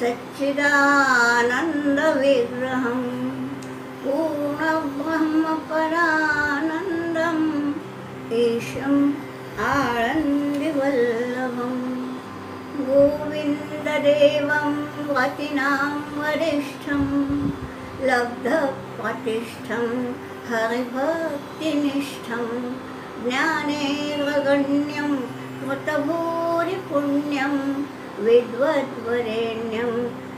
सच्चिदानन्दविग्रहं पूर्णब्रह्मपरानन्दम् ईशम् आनन्दिवल्लभं गोविन्ददेवं वतिनां वरिष्ठं लब्धप्रतिष्ठं हरिभक्तिनिष्ठं ज्ञानेर्गण्यं कृतभूरिपुण्यं विद्वद्वरेण्यं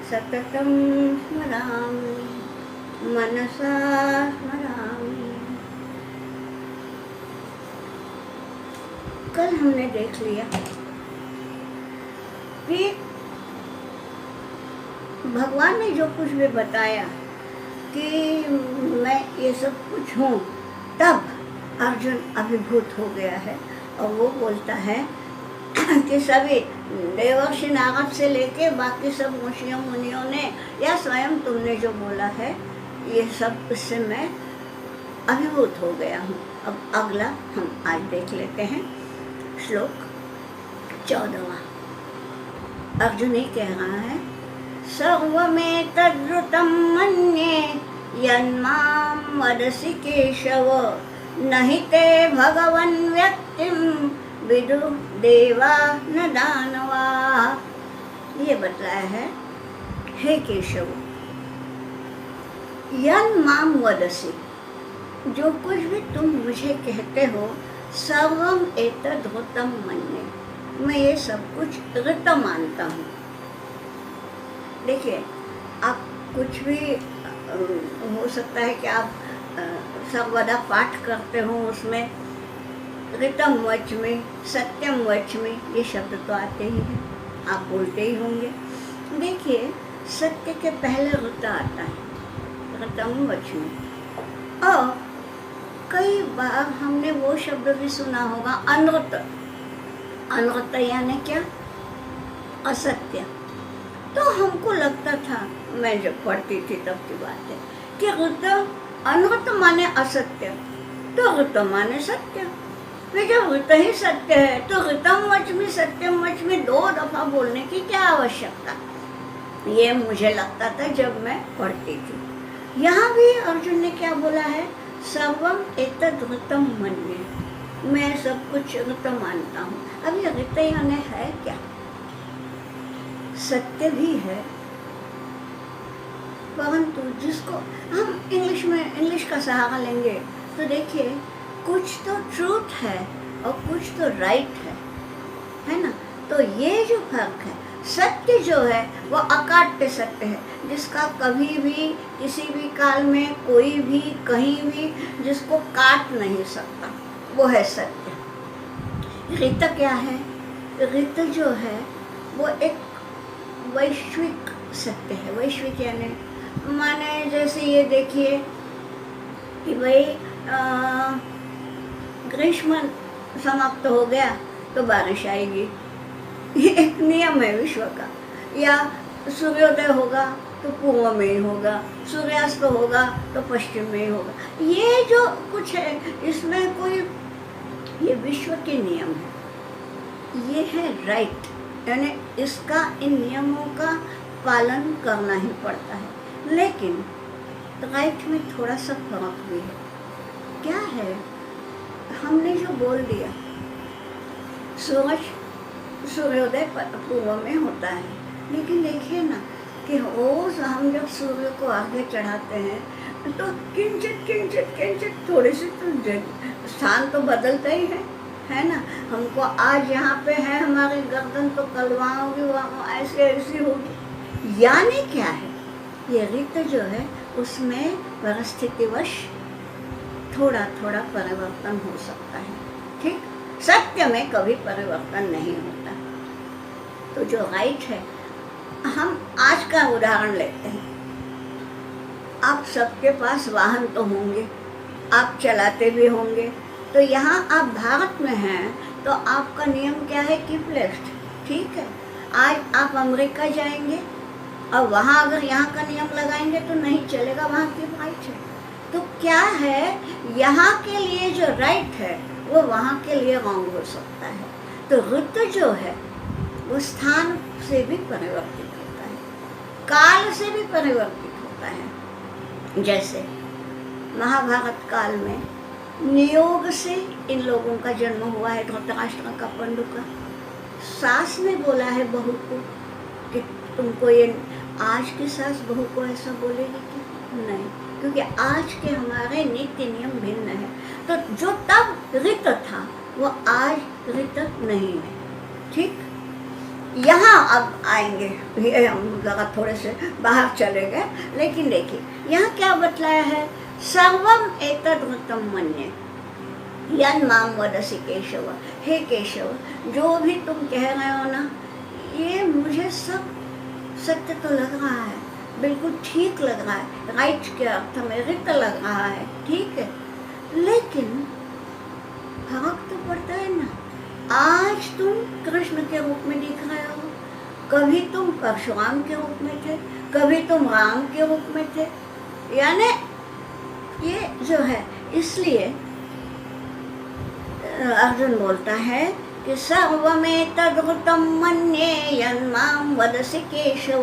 सततं स्मरामि मनसा स्मरामि। कल हमने देख लिया कि भगवान ने जो कुछ भी बताया कि मैं ये सब कुछ हूँ, तब अर्जुन अभिभूत हो गया है और वो बोलता है कि सभी देवर्षि नारद से लेके बाकी सब ऋषियों मुनियों ने या स्वयं तुमने जो बोला है ये सब उससे मैं अभिभूत हो गया हूँ। अब अगला हम आज देख लेते हैं श्लोक 14वां। अर्जुन ही कह रहा है सर्वमेतद्रुतं मन्ये यन्मां वदसि केशव नहि ते भगवन् व्यक्तिं विदुः देवा न दानवा। ये बतलाया है हे केशव, यन्मां वदसि, जो कुछ भी तुम मुझे कहते हो, सर्वम एतद् मन्ये, मैं ये सब कुछ ऋत मानता हूँ। देखिए, आप कुछ भी हो सकता है कि आप सर्वदा पाठ करते हो, उसमें ऋतम वच में, सत्यम वच में ये शब्द तो आते ही हैं, आप बोलते ही होंगे। देखिए, सत्य के पहले ऋत आता है, ऋतम वच में। और कई बार हमने वो शब्द भी सुना होगा अनृत। अनृत यानी क्या? असत्य। तो हमको लगता था, मैं जब पढ़ती थी तब की बात है, कि ऋत अनृत माने असत्य, तो ऋत माने सत्य। वे जब ऋत ही सत्य है तो ऋतम वच में सत्यम वच में 2 दफा बोलने की क्या आवश्यकता? ये मुझे लगता था जब मैं पढ़ती थी। यहाँ भी अर्जुन ने क्या बोला है? सर्वम एतद् ऋतं मन्ये, मैं सब कुछ ऋत मानता हूँ। अब ये ऋत यानी है क्या? सत्य भी है, परंतु जिसको हम इंग्लिश का सहारा लेंगे तो देखिए, कुछ तो ट्रूथ है और कुछ तो राइट है ना? तो ये जो फर्क है, सत्य जो है वो अकाट्य सत्य है, जिसका कभी भी किसी भी काल में कोई भी कहीं भी जिसको काट नहीं सकता, वो है सत्य। ऋत क्या है? ऋत जो है वो एक वैश्विक सत्य है। वैश्विक यानी माने जैसे ये देखिए कि भाई ग्रीष्म समाप्त हो गया तो बारिश आएगी, ये एक नियम है विश्व का। या सूर्योदय होगा तो पूर्व में ही होगा, सूर्यास्त होगा तो पश्चिम में ही होगा। ये जो कुछ है इसमें कोई, ये विश्व के नियम है, ये है राइट, यानी इसका इन नियमों का पालन करना ही पड़ता है। लेकिन राइट में थोड़ा सा फर्क भी है। क्या है? हमने जो बोल दिया सूर्योदय पूर्व में होता है, लेकिन देखिए ना कि रोज हम जब सूर्य को आगे चढ़ाते हैं तो किंचित थोड़ी सी तो स्थान तो बदलता ही है ना? हमको आज यहाँ पे है हमारी गर्दन, तो कल वहाँ होगी, वहाँ ऐसी होगी। यानी क्या है? ये ऋत जो है उसमें परिस्थितिवश थोड़ा परिवर्तन हो सकता है, ठीक? सत्य में कभी परिवर्तन नहीं होता। तो जो राइट है, हम आज का उदाहरण लेते हैं। आप सबके पास वाहन तो होंगे, आप चलाते भी होंगे। तो यहाँ आप भारत में हैं तो आपका नियम क्या है? कीप लेफ्ट, ठीक है? आज आप अमेरिका जाएंगे और वहाँ अगर यहाँ का नियम लगाएंगे तो नहीं चलेगा, वहाँ की राइट है। तो क्या है, यहाँ के लिए जो राइट है वो वहाँ के लिए रॉन्ग हो सकता है। तो ऋतु जो है वो स्थान से भी परिवर्तित होता है। काल से भी परिवर्तित होता है। जैसे महाभारत काल में नियोग से इन लोगों का जन्म हुआ है, धृतराष्ट्र का, पंडु का। सास ने बोला है बहू को कि तुमको ये, आज की सास बहू को ऐसा बोलेगी कि नहीं, क्योंकि आज के हमारे नीति नियम भिन्न है। तो जो तब ऋत था वो आज ऋत नहीं है। ठीक, यहाँ अब आएंगे, ये हम जरा थोड़े से बाहर चले गए, लेकिन देखिए यहाँ क्या बतलाया है, सर्वम एतद् ऋतं मन्ये यन् मां वदसि केशव। हे केशव, जो भी तुम कह रहे हो ना, ये मुझे सब सत्य तो लग रहा है, बिल्कुल ठीक लग रहा है, राइट के अर्थ में ऋत लग रहा है, ठीक है, लेकिन फर्क तो पड़ता है ना। आज तुम कृष्ण के रूप में दिख रहे हो, कभी तुम परशुराम के रूप में थे, कभी तुम राम के रूप में थे, यानी ये जो है, इसलिए अर्जुन बोलता है कि सर्वमेतद् ऋतं मन्ये यन् मां वदसि केशव।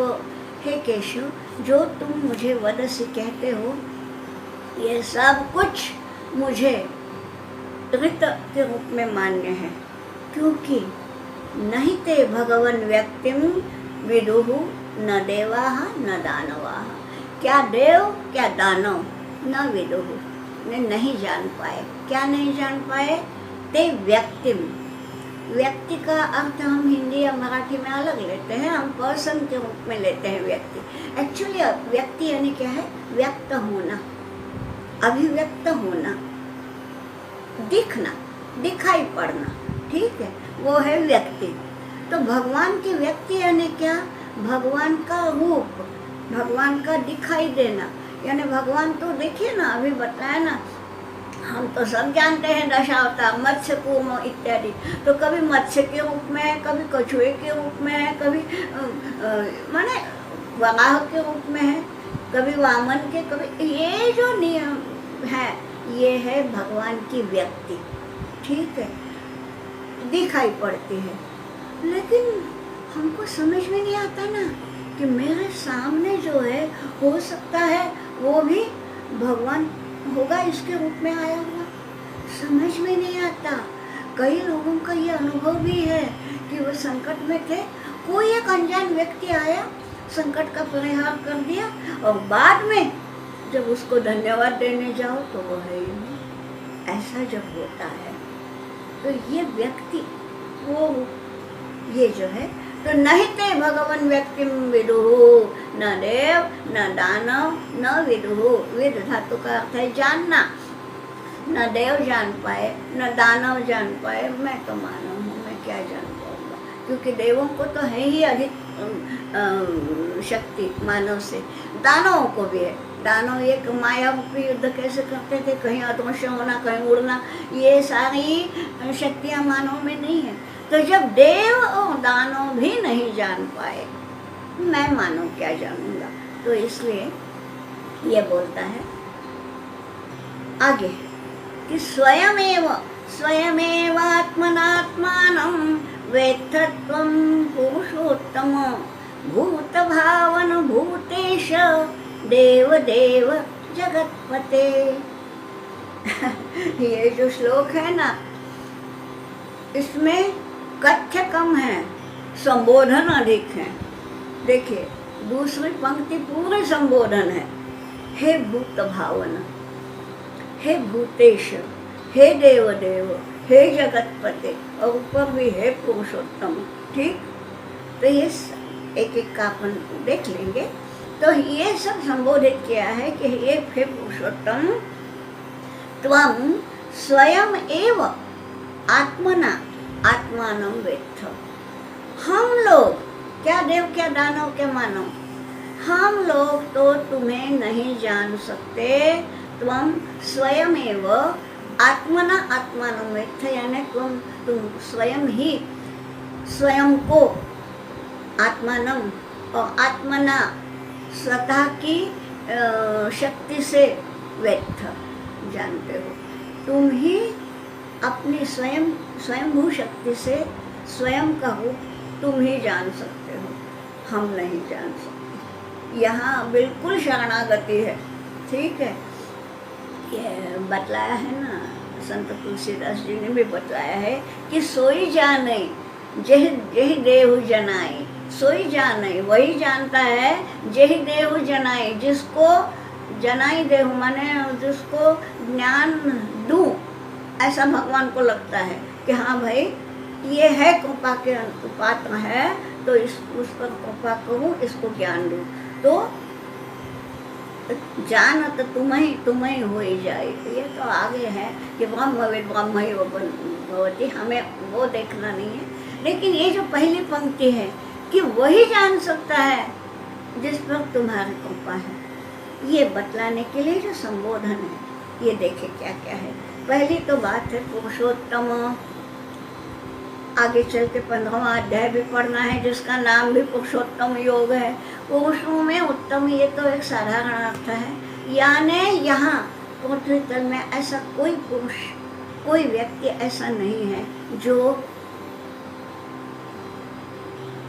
हे केशव, जो तुम मुझे वदसि कहते हो, ये सब कुछ मुझे ऋत के रूप में मान्य है, क्योंकि नहीं ते भगवन व्यक्तिम विदुः न देवाः न दानवाः। क्या देव क्या दानव न विदुः, ने नहीं जान पाए। क्या नहीं जान पाए? ते व्यक्तिम। व्यक्ति का अर्थ हम हिंदी या मराठी में अलग लेते हैं, हम पर्सन के रूप में लेते हैं व्यक्ति। एक्चुअली व्यक्ति यानी क्या है? व्यक्त होना, अभिव्यक्त होना, दिखना, दिखाई पड़ना, ठीक है, वो है व्यक्ति। तो भगवान की व्यक्ति यानी क्या? भगवान का रूप, भगवान का दिखाई देना, यानी भगवान तो देखिए ना, अभी बताया ना, हम तो सब जानते हैं दशावतार, मत्स्य कूर्म इत्यादि। तो कभी मत्स्य के रूप में, कभी कछुए के रूप में है, कभी माने वराह के रूप में है, कभी वामन के, कभी, ये जो नियम है ये है भगवान की व्यक्ति, ठीक है, दिखाई पड़ती है। लेकिन हमको समझ में नहीं आता ना कि मेरे सामने जो है, हो सकता है वो भी भगवान होगा, इसके रूप में आया हुआ, समझ में नहीं आता। कई लोगों का ये अनुभव भी है कि वो संकट में थे, कोई एक अनजान व्यक्ति आया, संकट का परिहार कर दिया, और बाद में जब उसको धन्यवाद देने जाओ तो वो है ही नहीं। ऐसा जब होता है तो ये व्यक्ति, वो ये जो है, तो नहीं ते भगवान व्यक्तिम विदुः न देव न दानव न विदुः। वेद धातु का अर्थ है जानना। न देव जान पाए, न दानव जान पाए, मैं तो मानव हूँ, मैं क्या जान पाऊंगा, क्योंकि देवों को तो है ही अधिक शक्ति मानव से, दानवों को भी है। दानव एक माया रूपी युद्ध कैसे करते थे, कहीं अदृश्य होना, कहीं उड़ना, ये सारी शक्तियाँ मानव में नहीं है। तो जब देव और दानव भी नहीं जान पाए, मैं मानो क्या जानूंगा। तो इसलिए ये बोलता है आगे कि स्वयमेव आत्मनात्मानं वेत्थ त्वं पुरुषोत्तम भूतभावन भूतेश देव देव जगतपते। ये जो श्लोक है ना, इसमें कथ्य कम है, संबोधन अधिक है। देखिए दूसरी पंक्ति पूरे संबोधन है, हे भूत भावन, हे भूतेश, हे देव देव, हे जगतपते, और ऊपर भी हे पुरुषोत्तम। ठीक, तो ये एक एक का अपन देख लेंगे। तो ये सब संबोधित किया है कि हे पुरुषोत्तम, त्वं स्वयं एव आत्मना आत्मानं वेत्थ। हम लोग, क्या देव क्या दानव क्या मानव, हम लोग तो तुम्हें नहीं जान सकते। त्वं स्वयं एव आत्मना आत्मानं वेत्थ, यानी तुम स्वयं ही स्वयं को, आत्मानं और आत्मना स्वतः की शक्ति से वेत्थ जानते हो। तुम ही अपनी स्वयंभू शक्ति से स्वयं का रूप तुम ही जान सकते हो, हम नहीं जान सकते। यहाँ बिल्कुल शरणागति है। ठीक है, ये बतलाया है ना, संत तुलसीदास जी ने भी बतलाया है कि सोई जाने जह जह देहु जनाई, सोई जाने वही जानता है, जह देहु जनाई, जिसको जनाई देहु माने जिसको ज्ञान दूं, ऐसा भगवान को लगता है कि हाँ भाई ये है कृपा के पात्र है, तो उस पर कृपा करूँ, इसको ज्ञान दूँ। तो जानत तुम्हें हो ही जाए। ये तो आगे है कि ब्रह्मविद ब्रह्म ही भवति, हमें वो देखना नहीं है। लेकिन ये जो पहली पंक्ति है कि वही जान सकता है जिस पर तुम्हारी कृपा है, ये बतलाने के लिए जो संबोधन है, ये देखे क्या क्या है। पहली तो बात है पुरुषोत्तम, आगे चल के 15वां अध्याय भी पढ़ना है जिसका नाम भी पुरुषोत्तम योग है। पुरुषों में उत्तम ये तो एक साधारण अर्थ है, यानी यहाँ पृथ्वी तल में ऐसा कोई पुरुष, कोई व्यक्ति ऐसा नहीं है जो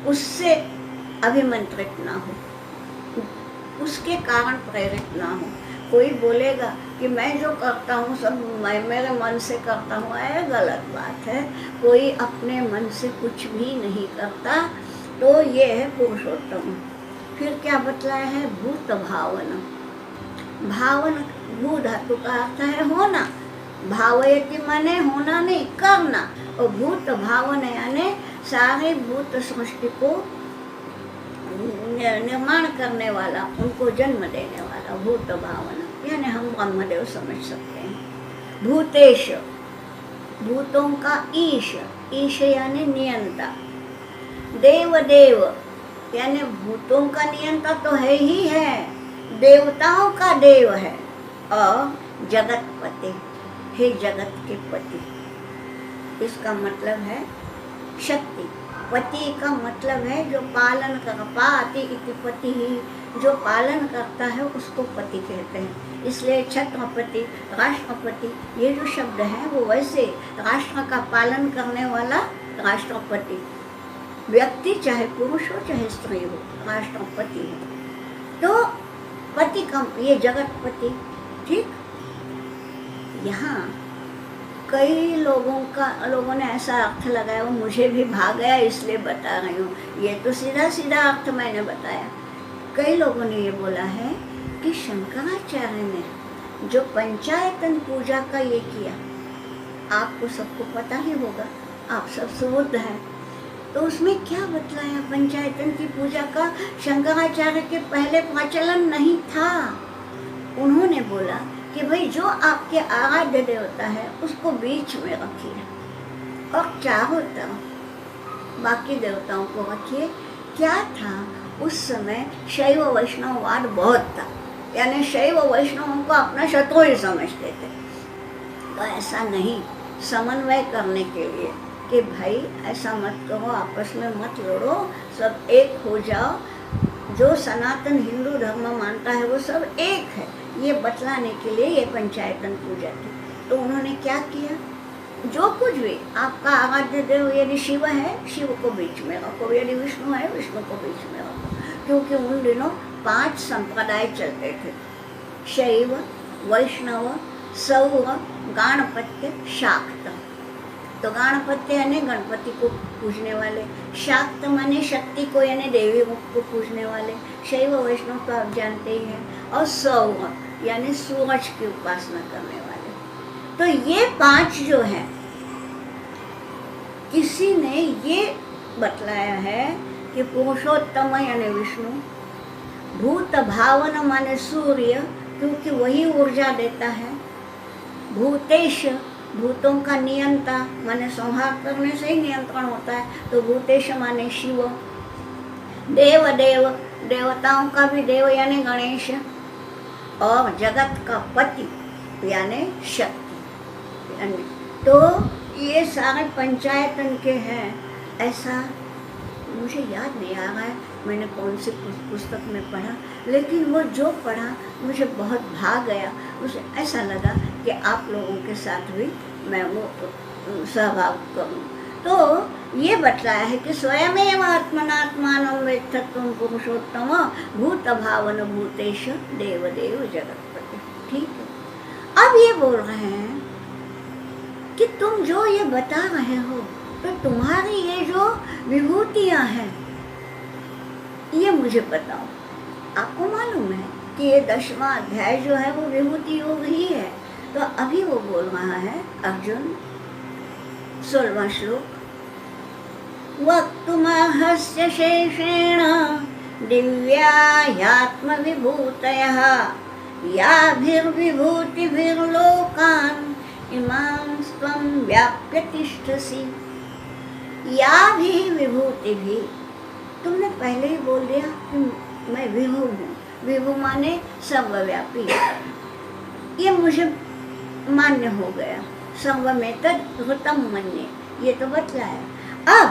उससे अभिमंत्रित ना हो, उसके कारण प्रेरित ना हो। कोई बोलेगा कि मैं जो करता हूँ सब मैं मेरे मन से करता हूँ, यह गलत बात है। कोई अपने मन से कुछ भी नहीं करता, तो ये है पुरुषोत्तम। फिर क्या बतलाया है, भूत भावन। भावन भू धातु का अर्थ है होना, भावयति माने होना नहीं करना, और भूत भावन यानी सारे भूत सृष्टि को निर्माण करने वाला, उनको जन्म देने वाला, भूत भावन यानी हम ब्रह्मदेव समझ सकते हैं। भूतेश, भूतों का ईश, ईश यानी नियंता। देव देव यानी भूतों का नियंता तो है ही है, देवताओं का देव है। और जगतपति, हे जगत के पति, इसका मतलब है शक्ति। पति का मतलब है जो पालन कर, पाति इति पति ही, जो पालन करता है उसको पति कहते हैं। इसलिए छत्रपति, राष्ट्रपति, ये जो शब्द है वो वैसे राष्ट्र का पालन करने वाला राष्ट्रपति, व्यक्ति चाहे पुरुष हो चाहे स्त्री हो, राष्ट्रपति है। तो पति का ये जगतपति। ठीक, यहाँ कई लोगों ने ऐसा अर्थ लगाया, वो मुझे भी भाग गया इसलिए बता रही हूँ। ये तो सीधा सीधा अर्थ मैंने बताया। कई लोगों ने ये बोला है कि शंकराचार्य ने जो पंचायतन पूजा का ये किया, आपको सबको पता ही होगा, आप सब सुबुद्ध हैं, तो उसमें क्या बतलाया पंचायतन की पूजा का? शंकराचार्य के पहले प्रचलन नहीं था। उन्होंने बोला कि भाई जो आपके आराध्य देवता है उसको बीच में रखिए और चारों तरफ बाकी देवताओं को रखिए। क्या था उस समय, शैव वैष्णववाद बहुत था, यानी शैव वैष्णवों को अपना शत्रु ही समझते थे। तो ऐसा नहीं, समन्वय करने के लिए कि भाई ऐसा मत करो, आपस में मत लड़ो, सब एक हो जाओ, जो सनातन हिंदू धर्म मानता है वो सब एक है, ये बतलाने के लिए ये पंचायतन पूजा थी। तो उन्होंने क्या किया, जो कुछ भी आपका आराध्य देव यदि शिव है, शिव को बीच में रखो, यदि विष्णु है, विष्णु को बीच में रखो। क्योंकि उन दिनों 5 संप्रदाय चलते थे, शैव, वैष्णव, सौर, गाणपत्य, शाक्त। तो गाणपत्य यानी गणपति को पूजने वाले, शाक्त माने शक्ति को यानी देवी को पूजने वाले, शैव वैष्णव तो आप जानते ही हैं, और सौर यानी सूरज की उपासना करने वाले। तो ये 5 जो है, किसी ने ये बतलाया है कि पुरुषोत्तम यानी विष्णु, भूत भावन माने सूर्य, क्योंकि वही ऊर्जा देता है, भूतेश भूतों का नियंता माने संहार करने से ही नियंत्रण होता है, तो भूतेश माने शिव, देव देव देवताओं का भी देव यानी गणेश, और जगत का पति यानी शक्ति। तो ये सारे पंचायतन के हैं। ऐसा मुझे याद नहीं आ रहा है मैंने कौन सी पुस्तक में पढ़ा, लेकिन वो जो पढ़ा मुझे बहुत भाग गया। मुझे ऐसा लगा कि आप लोगों के साथ भी मैं वो सहभाग करूं। तो ये बतलाया है कि स्वयमेव आत्मनात्मानं वेत्थ त्वं पुरुषोत्तम भूत भावन भूतेश देवदेव जगतपति। ठीक है, अब ये बोल रहे हैं कि तुम जो ये बता रहे हो, तो तुम्हारी ये जो विभूतियां हैं ये मुझे बताओ। आपको मालूम है कि ये 10वां अध्याय जो है वो विभूति योग ही है। तो अभी वो बोल रहा है अर्जुन, 16वां श्लोक, वक्तुमर्हस्य शेषेण दिव्या ह्यात्मविभूतयः याभिर्विभूतिभिर्लोकान् इमांस्त्वं व्याप्य तिष्ठसि। याभिः विभूतिभिः, तुमने पहले ही बोल दिया कि मैं विभु हूँ। विभु माने सर्वव्यापी, ये मुझे मान्य हो गया। सर्वमेतद ऋतं मन्ये, ये तो बतलाया। अब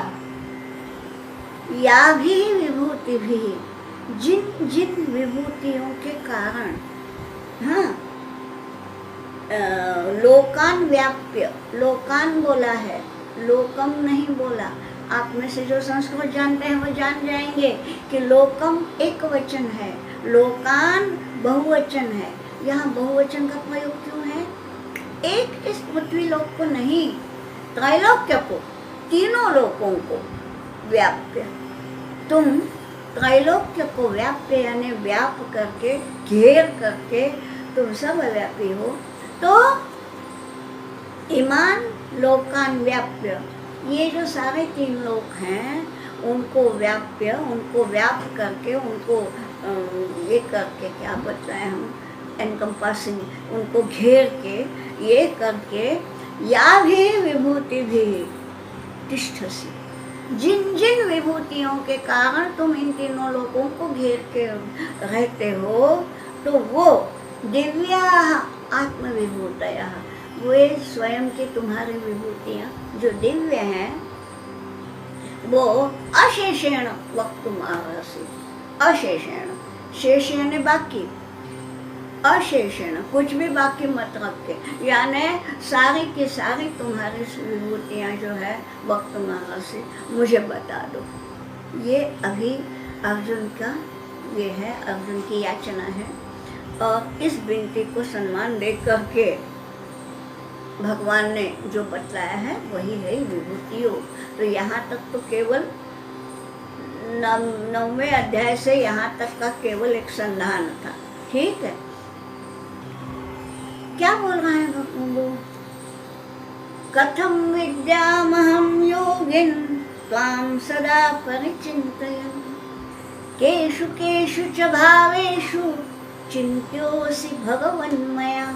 या भी विभूति भी, जिन जिन विभूतियों के कारण, हाँ, लोकान व्याप्य, लोकान बोला है, लोकम नहीं बोला। आप में से जो संस्कृत जानते हैं वो जान जाएंगे कि लोकम एक वचन है, लोकान बहुवचन है। यहाँ बहुवचन का प्रयोग क्यों है? एक इस पृथ्वी लोक को नहीं, त्रैलोक्य को, तीनों लोकों को व्याप्य। तुम त्रैलोक्य को व्याप्य यानी व्याप करके, घेर करके तुम सब व्यापी हो। तो ईमान लोकान व्याप्य, ये जो सारे 3 लोक हैं उनको व्याप्य, उनको व्याप करके, उनको ये करके, क्या बताएं हम, एनकम्पासिंग, उनको घेर के, ये करके, या भी विभूति भी तिष्ठसि, जिन जिन विभूतियों के कारण तुम इन तीनों लोगों को घेर के रहते हो, तो वो दिव्या आत्मविभूतया, वे स्वयं की तुम्हारी विभूतियाँ जो दिव्य हैं, वो अशेषेण वक्तुमर्हसि। अशेषेण, शेष यानी बाकी, अशेषेण कुछ भी बाकी मत रखे, यानी सारी की सारी तुम्हारी विभूतियाँ जो है वक्तुमर्हसि, मुझे बता दो। ये अभी अर्जुन का ये है, अर्जुन की याचना है। और इस विनती को सम्मान दे करके भगवान ने जो बतलाया है वही है विभूति योग। तो यहाँ तक तो केवल 9वें अध्याय से यहाँ तक का केवल एक संधान था। ठीक है, क्या बोल रहा है भगवान? कथम विद्यामहं योगिन त्वां सदा परिचिन्तयन् केषु केषु च भावेषु चिन्त्योऽसि भगवन्मया।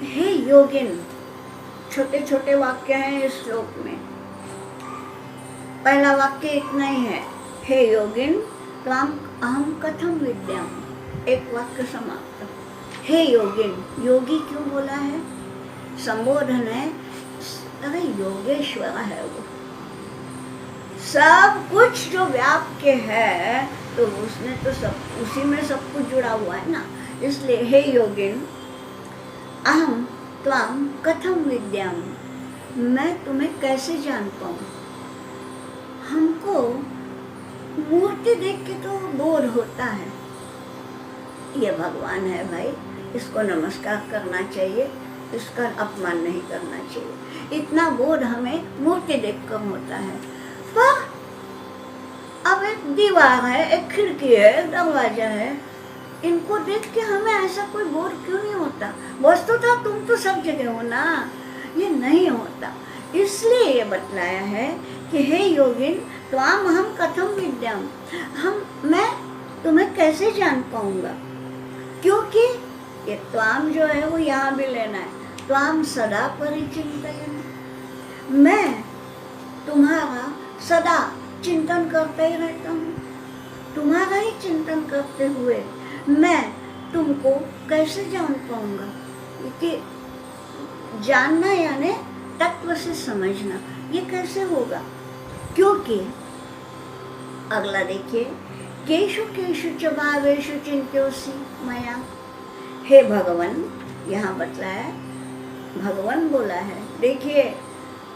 हे योगिन, छोटे छोटे वाक्य हैं इस श्लोक में। पहला वाक्य इतना ही है, हे योगिन त्वां अहं कथम विद्याम, एक वाक्य समाप्त। हे योगिन, योगी क्यों बोला है? संबोधन है, अरे योगेश्वर है वो, सब कुछ जो व्याप्य है, तो उसने तो सब, उसी में सब कुछ जुड़ा हुआ है ना। इसलिए हे योगिन अहम त्वां कथम विद्याम, मैं तुम्हें कैसे जान पाऊँ? हमको मूर्ति देख के तो बोध होता है, ये भगवान है भाई, इसको नमस्कार करना चाहिए, इसका अपमान नहीं करना चाहिए, इतना बोध हमें मूर्ति देखकर होता है। पर अब एक दीवार है, एक खिड़की है, एक दरवाजा है, इनको देख के हमें ऐसा कोई बोध क्यों नहीं होता? वस्तुतः तुम तो सब जगह हो ना, ये नहीं होता। इसलिए ये बतलाया है कि हे योगिन त्वां अहं कथम विद्याम, मैं तुम्हें कैसे जान पाऊंगा? क्योंकि ये त्वाम जो है वो यहाँ भी लेना है, त्वाम सदा परिचिन्तयन्, मैं तुम्हारा सदा चिंतन करते ही रहता हूँ। तुम्हारा ही चिंतन करते हुए मैं तुमको कैसे जान पाऊंगा? कि जानना यानी तत्व से समझना, ये कैसे होगा? क्योंकि अगला देखिए, केषु केषु च भावेषु चिन्त्योऽसि मया। हे भगवान, यहाँ बतलाया भगवान बोला है। देखिए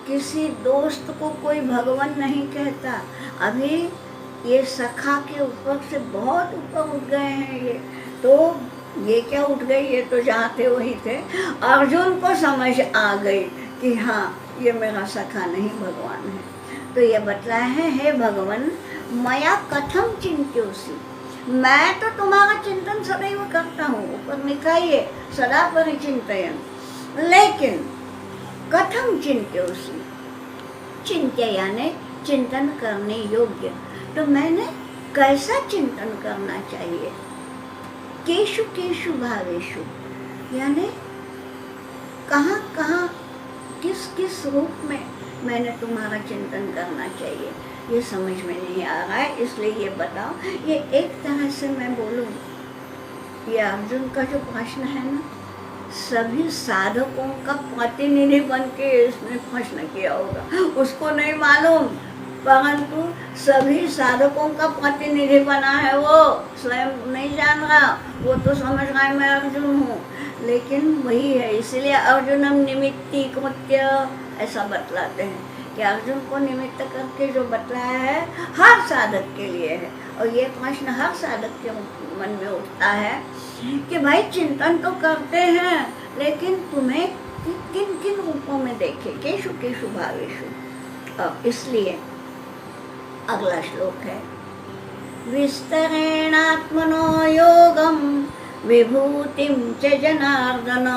किसी दोस्त को कोई भगवान नहीं कहता। अभी ये सखा के ऊपर से बहुत ऊपर उठ गए हैं ये। तो ये क्या उठ गए, ये तो जहाँ थे वही थे। अर्जुन को समझ आ गई कि हाँ ये मेरा सखा नहीं भगवान है। तो ये बतलाया है, हे भगवान मया कथम चिंत्योसी, मैं तो तुम्हारा चिंतन सदैव करता हूँ। ऊपर लिखा है सदा परिचिंतयन्, लेकिन कथम चिंत्योसी, चिंत्य यानी चिंतन करने योग्य, तो मैंने कैसा चिंतन करना चाहिए। केशु केशु भावेशु यानी कहाँ कहाँ किस किस रूप में मैंने तुम्हारा चिंतन करना चाहिए, ये समझ में नहीं आ रहा है। इसलिए ये बताओ। ये एक तरह से मैं बोलूँ, ये अर्जुन का जो प्रश्न है ना, सभी साधकों का प्रतिनिधि बन के इसने प्रश्न किया होगा। उसको नहीं मालूम, परंतु सभी साधकों का प्रतिनिधि बना है। वो स्वयं नहीं जान रहा, वो तो समझ रहा है मैं अर्जुन हूँ, लेकिन वही है। इसलिए अर्जुनम निमित्ति कृत्य ऐसा बतलाते हैं कि अर्जुन को निमित्त करके जो बतलाया है हर साधक के लिए है। और ये प्रश्न हर साधक के मन में उठता है कि भाई चिंतन तो करते हैं, लेकिन तुम्हें किन किन रूपों में देखे, केशु केशु भावेशु। अब इसलिए अगला श्लोक है, विस्तरेणात्मनो योगम विभूतिम च जनार्दन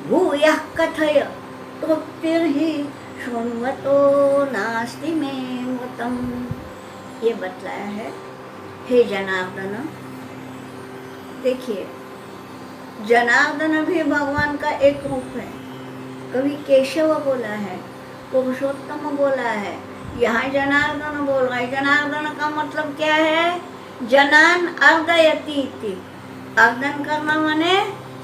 भूयः कथय तृप्तिर्हि शृण्वतो नास्ति मे मतम्। ये बतलाया है, हे जनार्दन। देखिए जनार्दन भी भगवान का एक रूप है। कभी केशव बोला है, पुरुषोत्तम बोला है, यहाँ जनार्दन बोल रहा है। जनार्दन का मतलब क्या है, जनान अर्दयति इति। अर्दन करना माने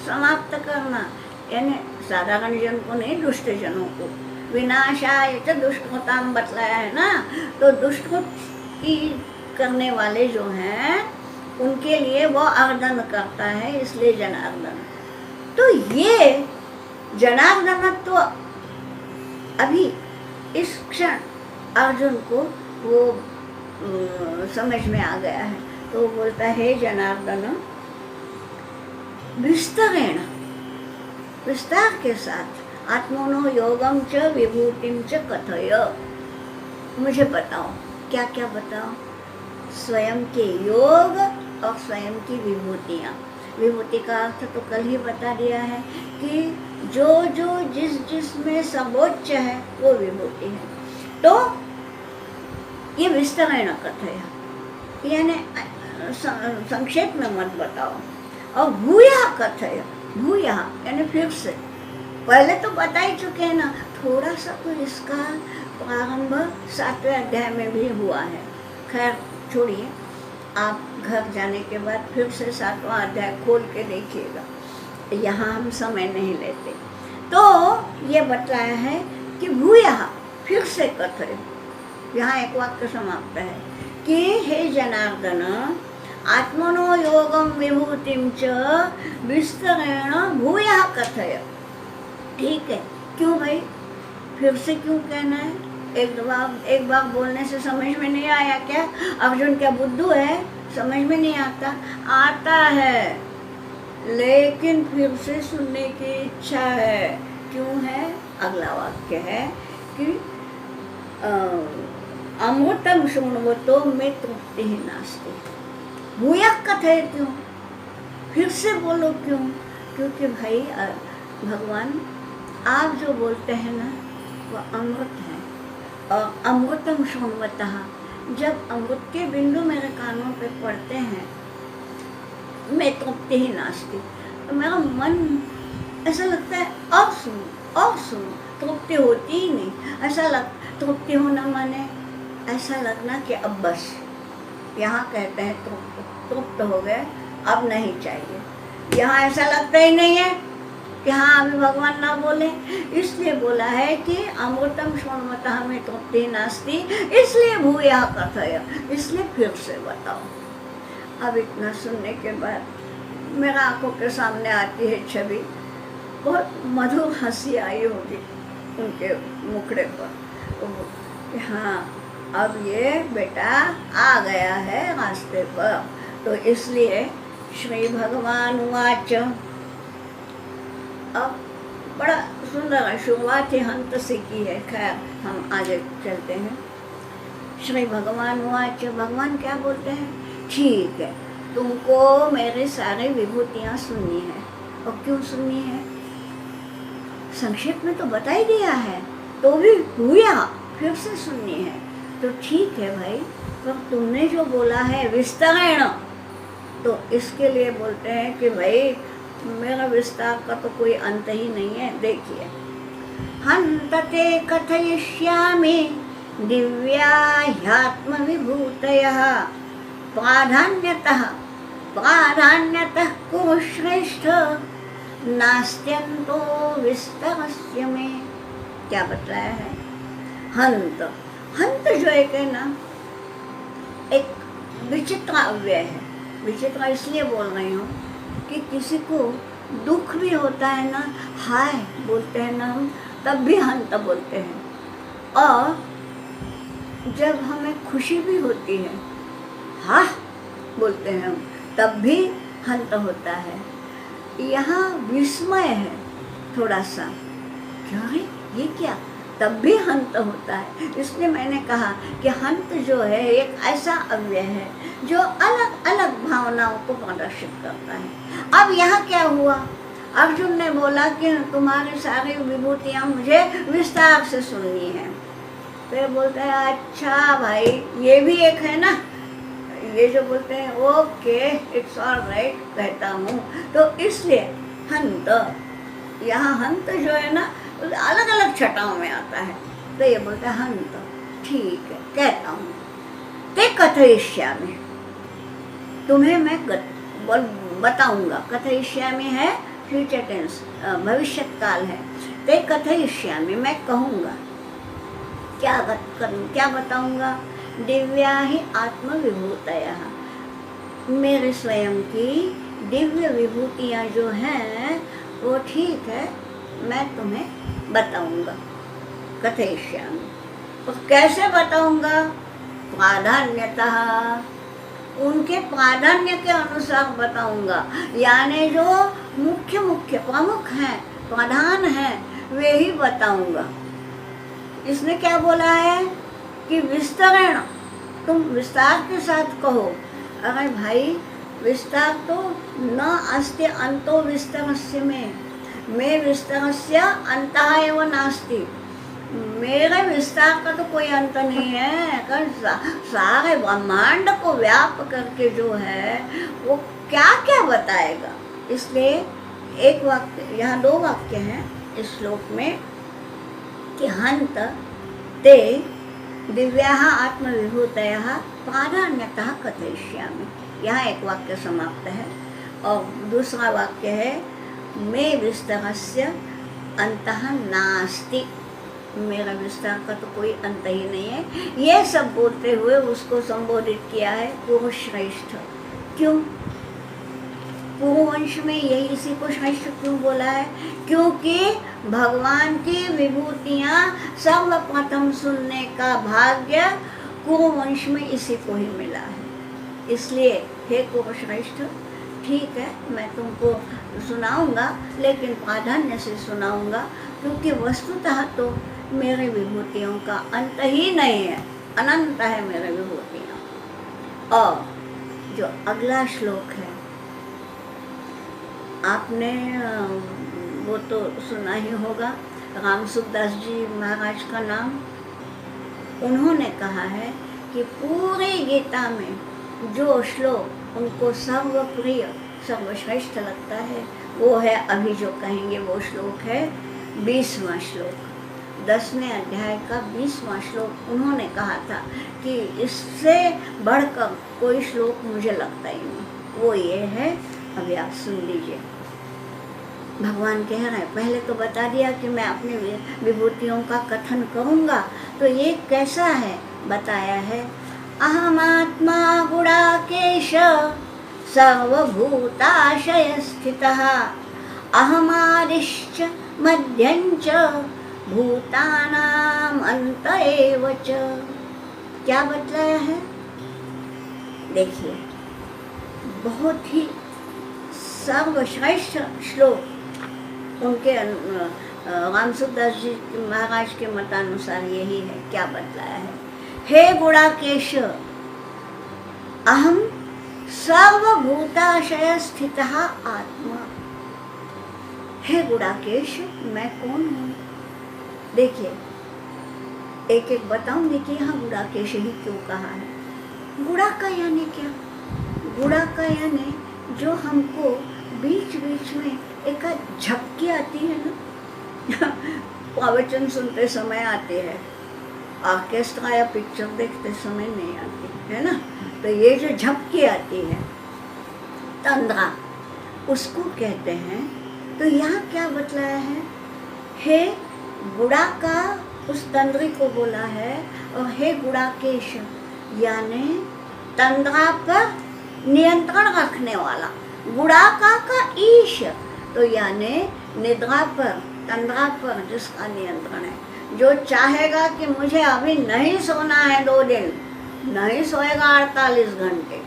समाप्त करना, यानी साधारण जन को नहीं, दुष्ट जनों को। विनाशाय च दुष्कृताम बतलाया है ना, तो दुष्कृति करने वाले जो हैं उनके लिए वो अर्दन करता है, इसलिए जनार्दन। तो ये जनार्दन तो अभी इस क्षण अर्जुन को वो समझ में आ गया है। तो वो बोलता है, जनार्दन विस्तरेण, विस्तार के साथ, आत्मनो योगम च विभूतिम च कथय, मुझे बताओ। क्या क्या बताओ, स्वयं के योग और स्वयं की विभूतियाँ। विभूति का अर्थ तो कल ही बता दिया है कि जो जो जिस जिस में सर्वोच्च है वो विभूति है। तो ये विस्तरेण कथय यानी संक्षेप में मत बताओ। और भूया कथय, भूया यानी फिर से, पहले तो बता ही चुके हैं ना, थोड़ा सा तो इसका प्रारंभ 7वें अध्याय में भी हुआ है। खैर छोड़िए, आप घर जाने के बाद फिर से 7वां अध्याय खोल के देखिएगा, यहाँ हम समय नहीं लेते। तो ये बतलाया है कि भूया फिर से कथय, यहाँ एक वाक्य समाप्त है कि हे जनार्दन आत्मनो योगम विभूतिम च विस्तरेण भूयः कथय। ठीक है, क्यों भाई फिर से क्यों कहना है? एक बार बोलने से समझ में नहीं आया क्या? अर्जुन क्या बुद्धू है, समझ में नहीं आता? आता है, लेकिन फिर से सुनने की इच्छा है। क्यों है? अगला वाक्य है कि अमृतम शृण्वतो में तृप्ति ही नास्ति। भूयः कथय, क्यों फिर से बोलो, क्यों? क्योंकि भाई भगवान आप जो बोलते हैं ना वो अमृत है। और अमृतम शृण्वतः, जब अमृत के बिंदु मेरे कानों पे पड़ते हैं, मैं तृप्ति ही नास्ति, तो मेरा मन ऐसा लगता है और सुनो, तृप्ति होती ही नहीं। ऐसा तृप्ति होना माने ऐसा लगना कि अब बस, यहाँ कहते हैं तृप्त हो गए, अब नहीं चाहिए। यहाँ ऐसा लगता ही नहीं है कि हाँ अभी भगवान ना बोले, इसलिए बोला है कि अमृतम शृण्वतः में तृप्ति नास्ति, इसलिए भूयः कथय, इसलिए फिर से बताओ। अब इतना सुनने के बाद मेरा आंखों के सामने आती है छवि, बहुत मधुर हंसी आई होगी उनके मुखड़े पर। तो हाँ, अब ये बेटा आ गया है रास्ते पर। तो इसलिए श्री भगवान वाच, अब बड़ा सुंदर है, शुरुआत ही हंत से की है। खैर हम आगे चलते हैं। श्री भगवान वाच, भगवान क्या बोलते हैं, ठीक है तुमको मेरे सारे विभूतियाँ सुननी है। और क्यों सुननी है, संक्षेप में तो बता ही दिया है, तो भी हुआ फिर से सुननी है। तो ठीक है भाई, पर तुमने जो बोला है विस्तरण, तो इसके लिए बोलते हैं कि भाई मेरा विस्तार का तो कोई अंत ही नहीं है। देखिए, हन्तते कथयिष्यामि दिव्याह्यात्म विभूतयः प्राधान्यतः प्राधान्यतः कुरु श्रेष्ठ नास्त्यंतो विस्तरस्य में। क्या बतलाया है, हंत, हंत जो एक है ना, एक विचित्र अव्यय है। विचित्र इसलिए बोल रही हूँ कि किसी को दुख भी होता है ना, हाय बोलते हैं ना हम, तब भी हंत बोलते हैं। और जब हमें खुशी भी होती है, हाँ बोलते हैं हम, तब भी हंत होता है। यहाँ विस्मय है थोड़ा सा, क्या है ये क्या, तब भी हंत होता है। इसलिए मैंने कहा कि हंत जो है एक ऐसा अव्यय है जो अलग अलग भावनाओं को प्रदर्शित करता है। अब यहाँ क्या हुआ, अर्जुन ने बोला कि तुम्हारी सारी विभूतियाँ मुझे विस्तार से सुननी है। तो ये बोलते हैं अच्छा भाई, ये भी एक है ना, ये जो बोलते हैं ओके इट्स ऑल राइट कहता हूँ। तो इसलिए हंत, यहाँ हंत जो है ना अलग अलग छटाओं में आता है। तो ये बोलते हैं हंत, ठीक है कहता हूँ। ते कथयिष्यामि, तुम्हें मैं बताऊंगा। कथयिष्यामि है फ्यूचर टेंस, भविष्यत काल है। ते कथयिष्यामि, मैं कहूँगा। क्या बताऊंगा, दिव्या ही आत्म विभूतयः, मेरे स्वयं की दिव्य विभूतियाँ जो हैं वो ठीक है मैं तुम्हें बताऊंगा। कथयिष्यामि, तो कैसे बताऊंगा, प्राधान्यतः, उनके प्राधान्य के अनुसार बताऊंगा। यानी जो मुख्य मुख्य प्रमुख हैं, प्रधान हैं, वे ही बताऊंगा। इसने क्या बोला है कि विस्तरण, तुम विस्तार के साथ कहो। अरे भाई विस्तार तो न अस्ति अंतो विस्तरस्य में विस्तरस्य अंतः एव नास्ति। मेरे विस्तार का तो कोई अंत नहीं है, सारे ब्रह्मांड को व्याप करके जो है वो क्या क्या बताएगा। इसलिए एक वाक्य, यहाँ दो वाक्य हैं इस श्लोक में कि हंत ते दिव्याः आत्मविभूतयः प्राधान्यतः कथयिष्यामि। यहाँ एक वाक्य समाप्त है। और दूसरा वाक्य है मे विस्तरस्य अंतः नास्ति, मेरा विस्तार का तो कोई अंत ही नहीं है। ये सब बोलते हुए उसको संबोधित किया है पुरुष श्रेष्ठ। क्यों, पूर्ववंश में यही इसी को श्रेष्ठ क्यों बोला है, क्योंकि भगवान की विभूतियाँ सर्वप्रथम सुनने का भाग्य कुरुवंश में इसी को ही मिला है। इसलिए हे कुरुश्रेष्ठ, ठीक है मैं तुमको सुनाऊंगा, लेकिन प्राधान्य से सुनाऊंगा, क्योंकि वस्तुतः तो मेरे विभूतियों का अंत ही नहीं है, अनंत है मेरे विभूतियाँ। और जो अगला श्लोक है आपने वो तो सुना ही होगा, रामसुखदास जी महाराज का नाम। उन्होंने कहा है कि पूरे गीता में जो श्लोक उनको सर्वप्रिय सर्वश्रेष्ठ लगता है वो है, अभी जो कहेंगे वो श्लोक है 20वां श्लोक, 10वें अध्याय का 20वां श्लोक। उन्होंने कहा था कि इससे बढ़कर कोई श्लोक मुझे लगता ही नहीं, वो ये है, अभी आप सुन लीजिए। भगवान कह रहे हैं, पहले तो बता दिया कि मैं अपनी विभूतियों का कथन करूँगा, तो ये कैसा है बताया है। अहमात्मा गुडाकेश सर्वभूताशय स्थितः अहमादिश्च मध्यञ्च भूतानाम अंत एव च। क्या बतलाया है? देखिए, बहुत ही सर्वश्रेष्ठ श्लोक उनके रामसुखदास जी महाराज के मतानुसार यही है। क्या बतलाया है? हे गुणाकेश, अहम सर्वभूताशय स्थितः आत्मा। हे गुणाकेश, मैं कौन हूँ? देखिए, एक एक बताऊंगी कि यहाँ गुणाकेश ही क्यों कहा है। गुणा का यानी क्या? गुणा का यानी जो हमको बीच बीच में एक झपकी आती है ना प्रवचन सुनते समय आते हैं, ऑर्केस्ट्रा या पिक्चर देखते समय नहीं आती है ना। तो ये जो झपकी आती है, तंद्रा, उसको कहते हैं। तो यहाँ क्या बतलाया है? हे गुड़ा का उस तंद्री को बोला है, और हे गुड़ाकेश यानी तंद्रा पर नियंत्रण रखने वाला। गुड़ाका का ईश, तो यानी निद्रा पर, तंद्रा पर जिसका नियंत्रण है। जो चाहेगा कि मुझे अभी नहीं सोना है 2 दिन, नहीं सोएगा 48 घंटे,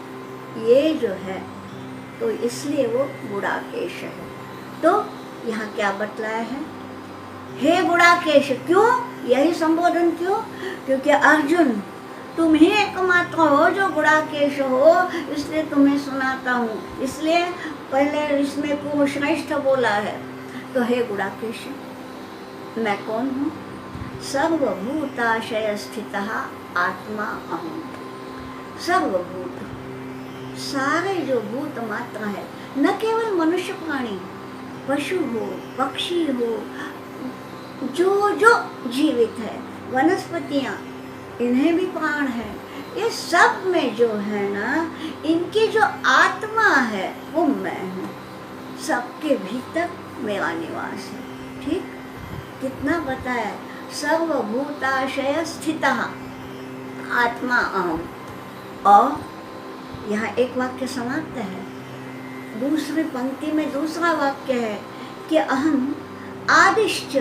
ये जो है, तो इसलिए वो गुड़ाकेश है। तो यहाँ क्या बतलाया है? हे गुड़ाकेश, क्यों यही संबोधन? क्यों? क्योंकि अर्जुन, तुम ही एकमात्र हो जो गुड़ाकेश हो, इसलिए तुम्हें सुनाता हूँ। इसलिए पहले इसमें पूर्व श्रेष्ठ बोला है। तो हे गुड़ाकेश, मैं कौन हूँ? सर्वभूताशय स्थितः आत्मा अहम्। सर्वभूत, सारे जो भूत मात्र है, न केवल मनुष्य प्राणी, पशु हो, पक्षी हो, जो जो जीवित है, वनस्पतियाँ, इन्हें भी प्राण है। ये सब में जो है ना, इनकी जो आत्मा है वो मैं हूँ। सबके भीतर मेरा निवास है। ठीक, कितना बताया? सर्वभूताशय स्थितः आत्मा अहम्। और यहाँ एक वाक्य समाप्त है, दूसरी पंक्ति में दूसरा वाक्य है कि अहम आदिश्च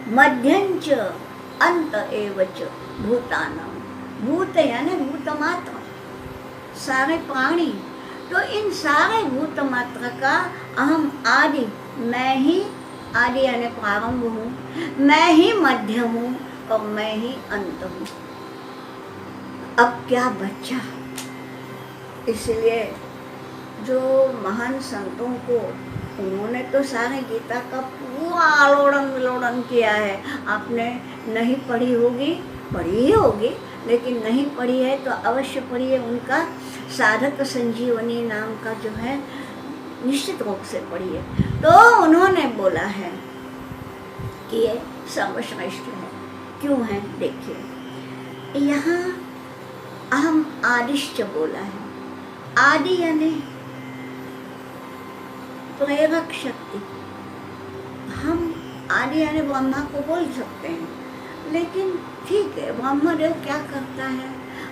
मध्यंच अंत एव च भूतानाम। भूत यानी भूत मात्र, सारे प्राणी। तो इन सारे भूत मात्र का अहम आदि, मैं ही आदि यानी प्रारंभ हूँ, मैं ही मध्य हूँ और मैं ही अंत हूँ। अब क्या बचा? इसलिए जो महान संतों को, उन्होंने तो सारे गीता का पूरा आलोड़न विलोड़न किया है। आपने नहीं पढ़ी होगी, पढ़ी ही होगी, लेकिन नहीं पढ़ी है तो अवश्य पढ़िए। उनका साधक संजीवनी नाम का जो है, निश्चित रूप से पढ़िए। तो उन्होंने बोला है कि ये सर्वश्रेष्ठ है। क्यों है? देखिए, यहाँ अहम आदिश्च बोला है। आदि यानी प्रेरक शक्ति। हम आदि यानी ब्रह्मा को बोल सकते हैं, लेकिन ठीक है, ब्रह्मदेव क्या करता है?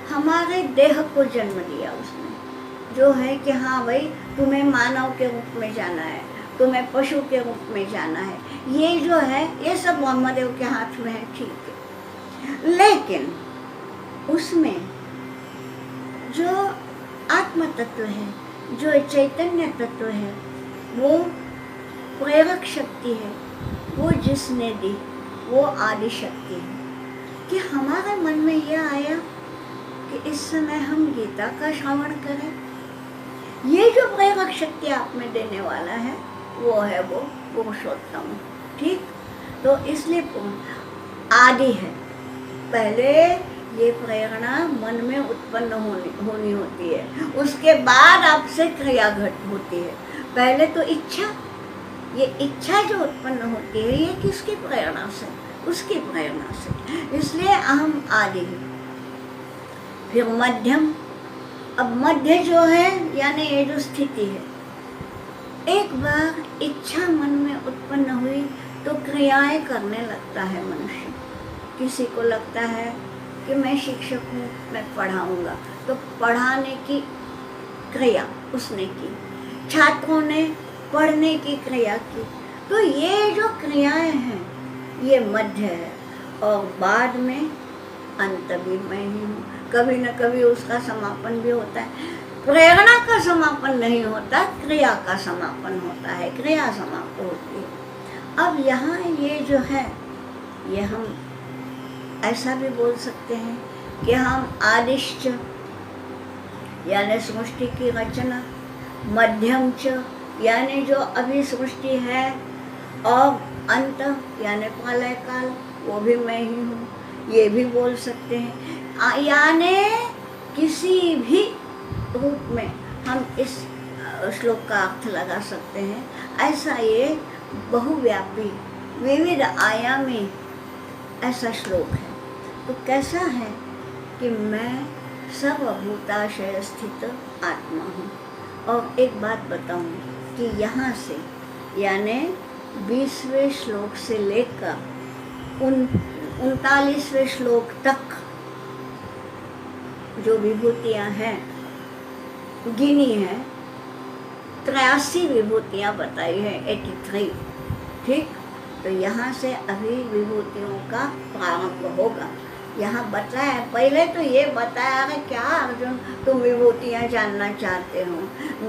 हमारे देह को जन्म दिया उसने, जो है कि हाँ भाई, तुम्हें मानव के रूप में जाना है, तुम्हें पशु के रूप में जाना है, ये जो है ये सब ब्रह्मदेव के हाथ में है। ठीक है, लेकिन उसमें जो आत्म तत्व है, जो चैतन्य तत्व है, वो प्रेरक शक्ति है, वो जिसने दी वो आदि शक्ति है। कि हमारे मन में यह आया कि इस समय हम गीता का श्रवण करें, ये जो प्रेरक शक्ति आप में देने वाला है वो है वो पुरुषोत्तम। ठीक, तो इसलिए आदि है। पहले ये प्रेरणा मन में उत्पन्न होनी होती है, उसके बाद आपसे क्रिया घट होती है। पहले तो इच्छा, ये इच्छा जो उत्पन्न होती है, ये किसकी प्रेरणा से? उसकी प्रेरणा से। इसलिए अहम आदि है। फिर मध्यम। अब मध्य जो है यानी ये जो स्थिति है, एक बार इच्छा मन में उत्पन्न हुई तो क्रियाएं करने लगता है मनुष्य। किसी को लगता है कि मैं शिक्षक हूँ, मैं पढ़ाऊँगा, तो पढ़ाने की क्रिया उसने की, छात्रों ने पढ़ने की क्रिया की। तो ये जो क्रियाएं हैं ये मध्य है, और बाद में अंत भी मैं ही हूँ। कभी न कभी उसका समापन भी होता है। प्रेरणा का समापन नहीं होता, क्रिया का समापन होता है, क्रिया समाप्त होती है। अब यहाँ ये जो है, ये हम ऐसा भी बोल सकते हैं कि हम आदिश्च यानी सृष्टि की रचना, मध्यम च यानी जो अभी सृष्टि है, और अंत यानी प्रलय काल, वो भी मैं ही हूँ, ये भी बोल सकते हैं। यानी किसी भी रूप में हम इस श्लोक का अर्थ लगा सकते हैं। ऐसा ये बहुव्यापी विविध आयामी ऐसा श्लोक है। तो कैसा है कि मैं सर्वभूताशय स्थित आत्मा हूँ। और एक बात बताऊँ कि यहाँ से यानी 20वें श्लोक से लेकर 39वें श्लोक तक जो विभूतियाँ हैं गिनी हैं, 83 विभूतियाँ बताई हैं, 83, ठीक। तो यहाँ से अभी विभूतियों का प्रारंभ होगा। यहाँ बताया, पहले तो ये बताया है क्या अर्जुन तुम विभूतियाँ जानना चाहते हो,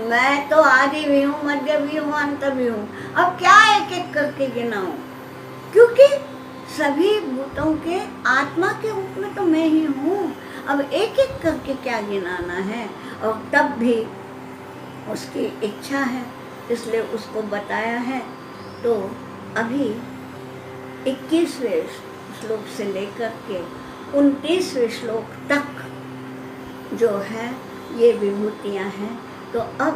मैं तो आदि भी हूँ, मध्य भी हूँ, अंत भी हूँ। अब क्या एक एक करके गिनाऊं, क्योंकि सभी भूतों के आत्मा के रूप में तो मैं ही हूँ। अब एक एक करके क्या गिनाना है, और तब भी उसकी इच्छा है, इसलिए उसको बताया है। तो अभी 21वें श्लोक से लेकर के 29वें श्लोक तक जो है ये विभूतियाँ हैं। तो अब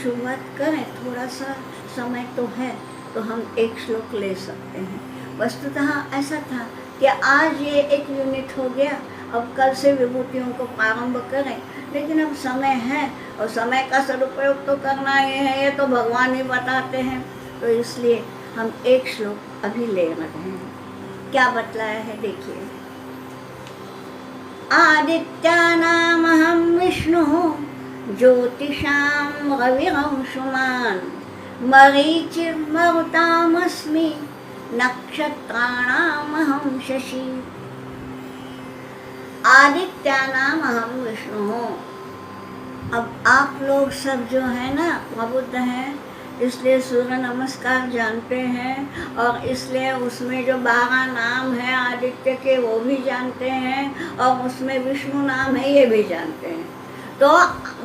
शुरुआत करें, थोड़ा सा समय तो है, तो हम एक श्लोक ले सकते हैं। वस्तुतः ऐसा था कि आज ये एक यूनिट हो गया, अब कल से विभूतियों को प्रारंभ करें, लेकिन अब समय है और समय का सदुपयोग तो करना ही है, ये तो भगवान ही बताते हैं। तो इसलिए हम एक श्लोक अभी ले रहे हैं। क्या बतलाया है देखिए, आदित्यानामहं विष्णुः ज्योतिषां रविरंशुमान् मरीचिर्मरुतामस्मि नक्षत्राणामहं शशि। आदित्यानामहं विष्णुः। अब आप लोग सब जो है ना प्रबुद्ध हैं, इसलिए सूर्य नमस्कार जानते हैं, और इसलिए उसमें जो 12 नाम है आदित्य के वो भी जानते हैं, और उसमें विष्णु नाम है ये भी जानते हैं। तो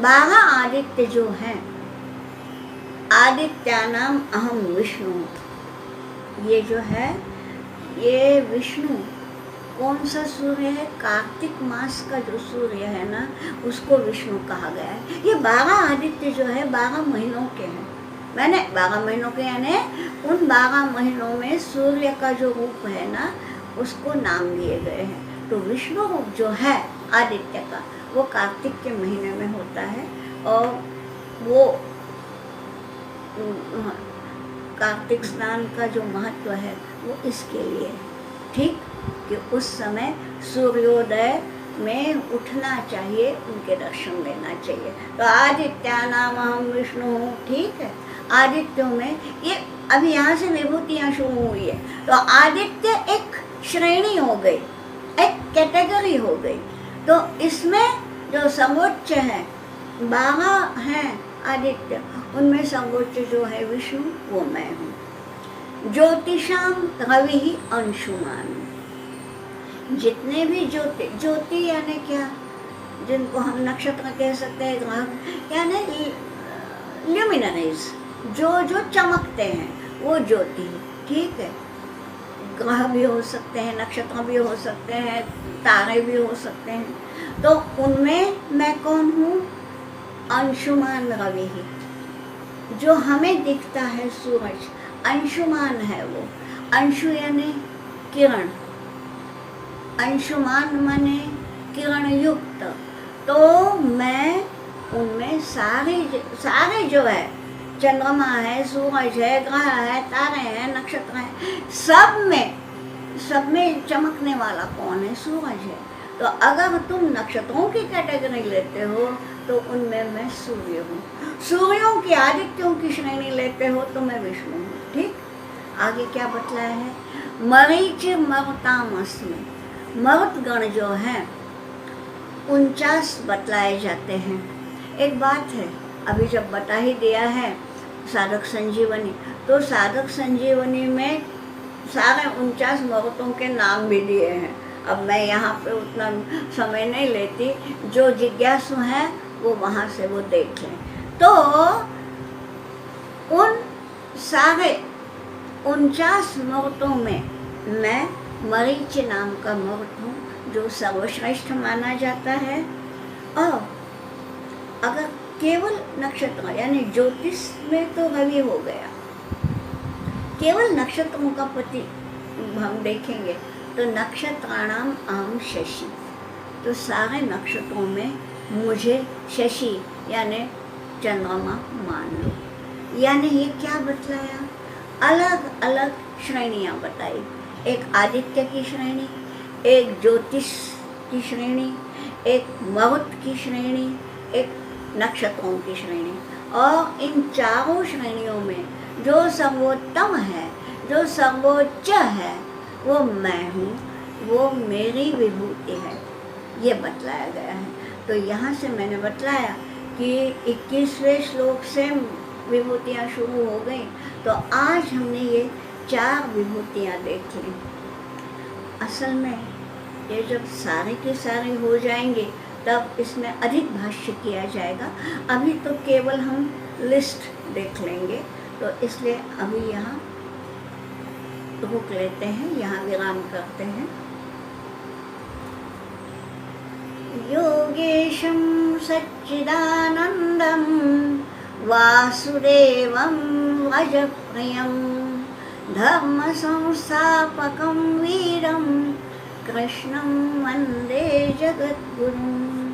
12 आदित्य जो हैं, आदित्यानाम अहम विष्णु, ये जो है ये विष्णु कौन सा सूर्य है, कार्तिक मास का जो सूर्य है ना उसको विष्णु कहा गया है। ये 12 आदित्य जो है 12 महीनों के हैं, मैंने 12 महीनों के यानी उन 12 महीनों में सूर्य का जो रूप है ना उसको नाम दिए गए हैं। तो विष्णु रूप जो है आदित्य का वो कार्तिक के महीने में होता है, और वो कार्तिक स्नान का जो महत्व है वो इसके लिए है, ठीक, कि उस समय सूर्योदय में उठना चाहिए, उनके दर्शन लेना चाहिए। तो आदित्यानाम अहम विष्णु हूँ, ठीक है। आदित्यों में ये अभी यहाँ से विभूतियाँ शुरू हुई है, तो आदित्य एक श्रेणी हो गई, एक कैटेगरी हो गई। तो इसमें जो सर्वोच्च है 12 हैं आदित्य, उनमें सर्वोच्च जो है विष्णु वो मैं हूँ। ज्योतिषाम रवि ही अंशुमान, जितने भी ज्योति यानी क्या, जिनको हम नक्षत्र कह सकते हैं, ग्रह यानी ल्यूमिनरीज, जो चमकते हैं वो ज्योति, ठीक है। ग्रह भी हो सकते हैं, नक्षत्र भी हो सकते हैं, तारे भी हो सकते हैं। तो उनमें मैं कौन हूँ, अंशुमान रवि ही, जो हमें दिखता है सूरज अंशुमान है वो। अंशु यानी किरण, अंशुमान माने किरण युक्त। तो मैं उनमें सारे जो है, चंद्रमा है, सूरज है, ग्रह है, तारे हैं, नक्षत्र हैं, सब में चमकने वाला कौन है, सूरज है। तो अगर तुम नक्षत्रों की कैटेगरी लेते हो तो उनमें मैं सूर्य हूँ। सूर्यों की, आदित्यों की श्रेणी लेते हो तो मैं विष्णु हूँ, ठीक। आगे क्या बतलाया है? मरीच मरुतामस्मि, मरुतगण जो हैं 49 बतलाए जाते हैं। एक बात है, अभी जब बता ही दिया है साधक संजीवनी, तो साधक संजीवनी में सारे 49 मरुतों के नाम भी दिए हैं। अब मैं यहाँ पे उतना समय नहीं लेती, जो जिज्ञासु हैं वो वहाँ से वो देख लें। तो उन सारे 49 मरुतों में मैं मरीच नाम का मरुत हूँ, जो सर्वश्रेष्ठ माना जाता है। और अगर केवल नक्षत्र यानी ज्योतिष में तो रवि हो गया, केवल नक्षत्रों का पति हम देखेंगे तो नक्षत्राणाम अहम शशि, तो सारे नक्षत्रों में मुझे शशि यानी चंद्रमा मान लो। यानी ये क्या बतलाया? अलग अलग श्रेणियाँ बताई, एक आदित्य की श्रेणी, एक ज्योतिष की श्रेणी, एक मरुत की श्रेणी, एक नक्षत्रों की श्रेणी। और इन चारों श्रेणियों में जो सर्वोत्तम है, जो सर्वोच्च है, वो मैं हूँ, वो मेरी विभूति है, ये बतलाया गया है। तो यहाँ से मैंने बतलाया कि 21वें श्लोक से विभूतियाँ शुरू हो गई, तो आज हमने ये 4 विभूतियाँ देख ली। असल में ये जब सारे के सारे हो जाएंगे तब इसमें अधिक भाष्य किया जाएगा। अभी तो केवल हम लिस्ट देख लेंगे, तो इसलिए अभी यहाँ रुक लेते हैं, यहाँ विराम करते हैं। योगेशं सच्चिदानंदं वासुदेवं वजप्रियं धर्म संस्थापकं वीरं कृष्णं वन्दे जगद्गुरुम्।